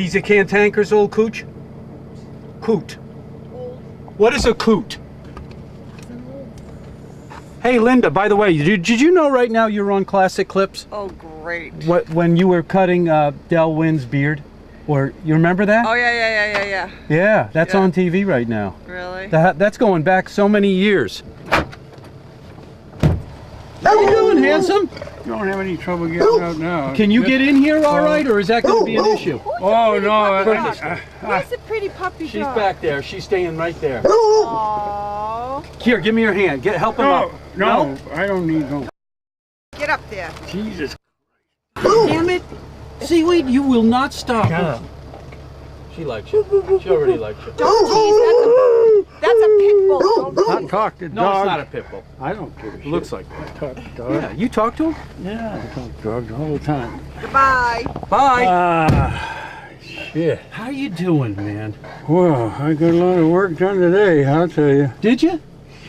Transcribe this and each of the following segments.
These are cantankerous, old cooch? Coot. What is a coot? Hey, Linda, by the way, did you know right now you're on Classic Clips? Oh, great. When you were cutting Del Wynn's beard? Or, you remember that? Oh, yeah. Yeah, that's on TV right now. Really? That's going back so many years. How you doing, handsome? You don't have any trouble getting out now. Can you get in here all right, or is that going to be an issue? Oh, no. Where's the pretty puppy dog? She's back there. She's staying right there. Aww. Here, give me your hand. Help him up. No, I don't need no. Get up there. Jesus. Damn it. Seaweed, you will not stop. Yeah. She likes you. She already likes you. Don't tease. That's a pit bull. Don't tease. Talk to No, dogs. it's not a pit bull. I don't give a shit. Looks like that. Talk to dogs. Yeah, you talk to him? Yeah, I talk to dogs all the time. Goodbye. Bye. Shit. How you doing, man? Well, I got a lot of work done today, I'll tell you. Did you?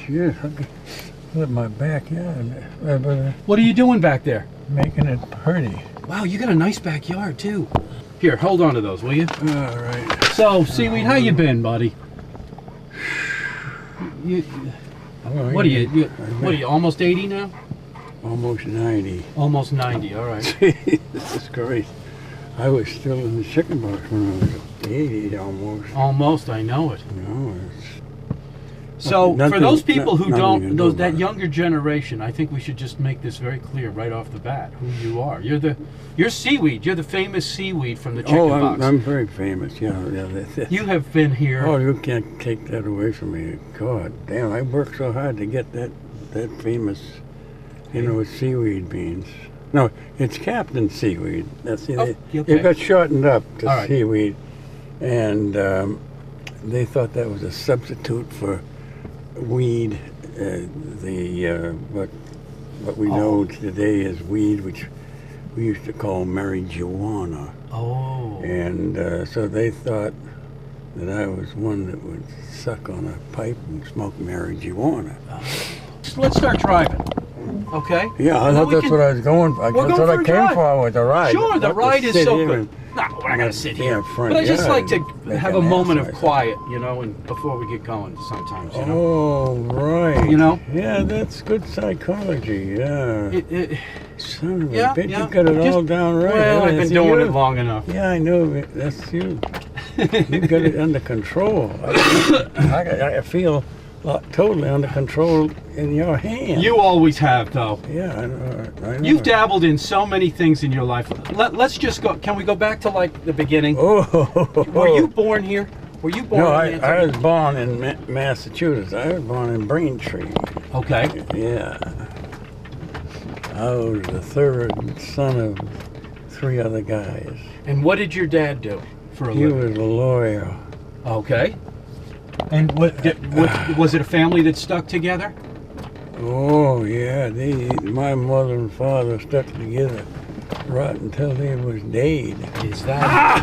Shit, I got my backyard. What are you doing back there? Making it pretty. Wow, you got a nice backyard, too. Here, hold on to those, will you? All right. So, Seaweed, how you been, buddy? What are you, almost 80 now? Almost 90. Almost 90, all right. Jesus Christ. I was still in the chicken box when I was 80 almost. Almost, I know it. No, it's... So, for those people who nothing don't, that younger generation, I think we should just make this very clear right off the bat, who you are. You're Seaweed. You're the famous Seaweed from the chicken box. I'm very famous, yeah. You have been here. Oh, you can't take that away from me. God damn, I worked so hard to get that famous, with seaweed beans. No, it's Captain Seaweed. That's okay. It got shortened up to right. Seaweed, and they thought that was a substitute for weed. What we know today as weed, which we used to call marijuana. Oh. And so they thought that I was one that would suck on a pipe and smoke marijuana. Let's start driving. Okay? Yeah, I thought that's what I was going for. That's what I came for with the ride. Sure, the ride is so good. No, we're not going to sit here. But I just like to have a moment of quiet, and before we get going sometimes, Oh, right. Yeah, that's good psychology, yeah. Son of a yeah, bitch, yeah. you got it all down right. Well, I've been doing it long enough. Yeah, I know. That's you. You got it under control. I feel totally under control in your hands. You always have, though. Yeah, I know. You've dabbled in so many things in your life. Let's just go. Can we go back to like the beginning? Were you born here? Were you born? No, in I was born in Massachusetts. I was born in Braintree. Okay. Yeah. I was the third son of 3 other guys. And what did your dad do for a He living? was a lawyer. Okay. And what was it a family that stuck together? Oh, yeah. My mother and father stuck together right until they was dead. Is that...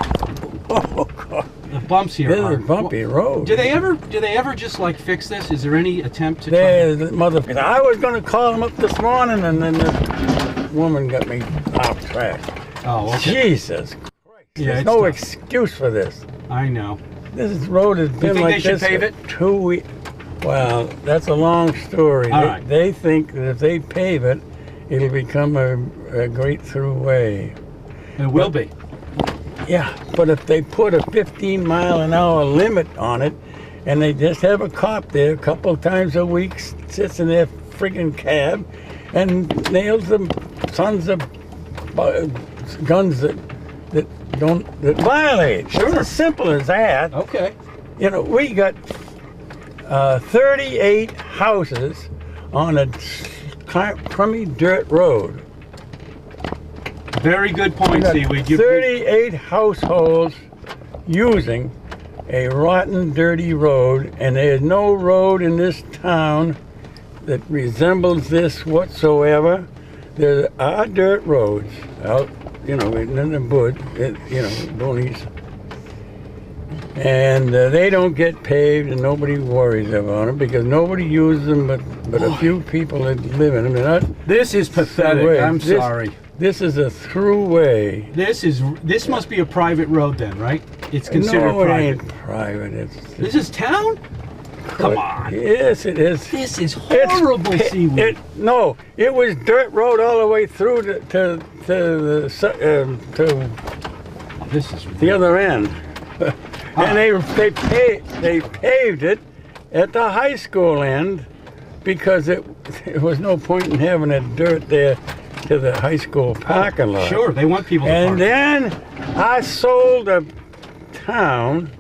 Oh, God. The bumps here This are... is a bumpy road. Do they ever just like fix this? Is there any attempt to I was going to call them up this morning, and then this woman got me off track. Oh, okay. Jesus Christ. Yeah, There's no excuse for this. I know. This road has been like this they should pave it? 2 weeks. Well, that's a long story. All right. They think that if they pave it, it'll become a great throughway. It will be. Yeah, but if they put a 15-mile-an-hour limit on it, and they just have a cop there a couple of times a week, sits in their friggin' cab, and nails them sons of guns that violate. Sure. It's as simple as that. Okay. We got 38 houses on a crummy dirt road. Very good point, Seaweed. 38 households using a rotten, dirty road, and there's no road in this town that resembles this whatsoever. There are dirt roads out, in the wood, boonies. And they don't get paved, and nobody worries about them because nobody uses them but a few people that live in them. They're not This is pathetic. I'm sorry. This is a throughway. This must be a private road then, right? It's considered no, it private. ain't private. This is town? Come on. Yes, it is. This is horrible, Seaweed. No, it was dirt road all the way through to This is the other end. And they paved it at the high school end because there was no point in having that dirt there to the high school parking lot. Sure, they want people to park. And then I sold a town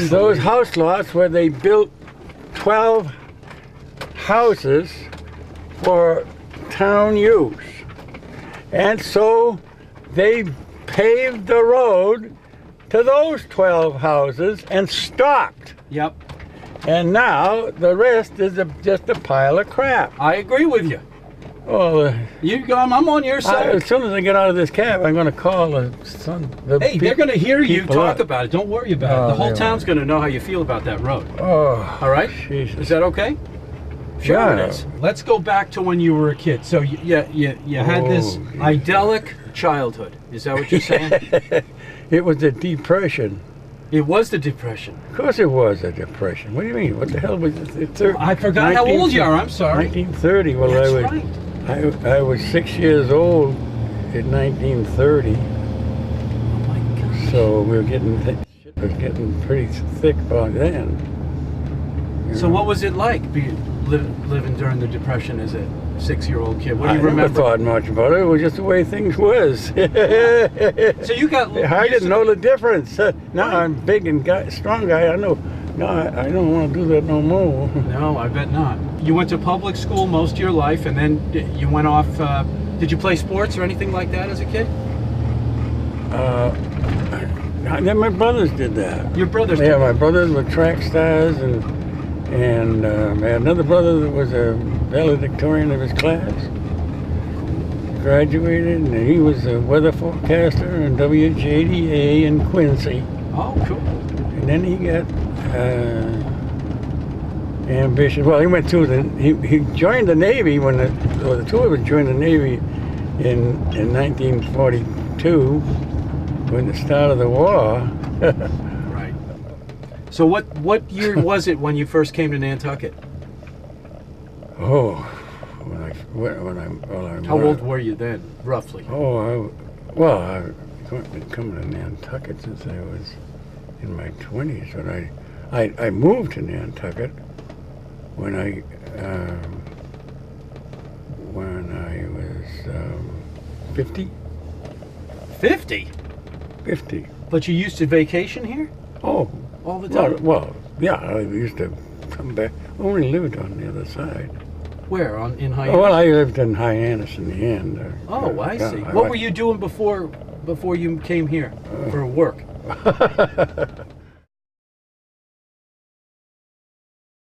those house lots where they built 12 houses for town use. And so they paved the road to those 12 houses and stopped. Yep. And now the rest is just a pile of crap. I agree with you. Well, I'm on your side. as soon as I get out of this cab, I'm going to call the They're going to hear you talk up. about it. Don't worry about it. The whole town's going to know how you feel about that road. Oh, all right? Jesus. Is that okay? Sure Yeah. it is. Let's go back to when you were a kid. So you had this idyllic childhood. Is that what you're saying? It was a depression. It was the Depression. Of course it was a depression. What do you mean? What the hell was it? I forgot how old you are. I'm sorry. 1930. Well, That's I was right. I was 6 years old in 1930. Oh my God. So we were getting shit was getting pretty thick by then. So what was it like living during the Depression as a 6-year-old kid? What do you I never remember? thought much about it. It was just the way things was. So you got. I didn't know the difference. Now I'm big and strong guy. I know. No, I don't want to do that no more. No, I bet not. You went to public school most of your life, and then you went off. Did you play sports or anything like that as a kid? Then my brothers did that. Your brothers? Yeah, did my brothers were track stars, and I had another brother that was a valedictorian of his class. Graduated, and he was a weather forecaster in WJDA in Quincy. Oh, cool. And then he got ambitious. Well, he went to he joined the Navy when the two of us joined the Navy in 1942 when the start of the war. Right. So what year was it when you first came to Nantucket? Oh, How old were you then, roughly? Oh, I've been coming to Nantucket since I was in my 20s, but I moved to Nantucket when I was 50. 50? 50. But you used to vacation here? Oh, All the time? well, yeah, I used to come back. I only lived on the other side. Where? In Hyannis? Well, I lived in Hyannis in the end. I see. Yeah, What were you doing before you came here for work?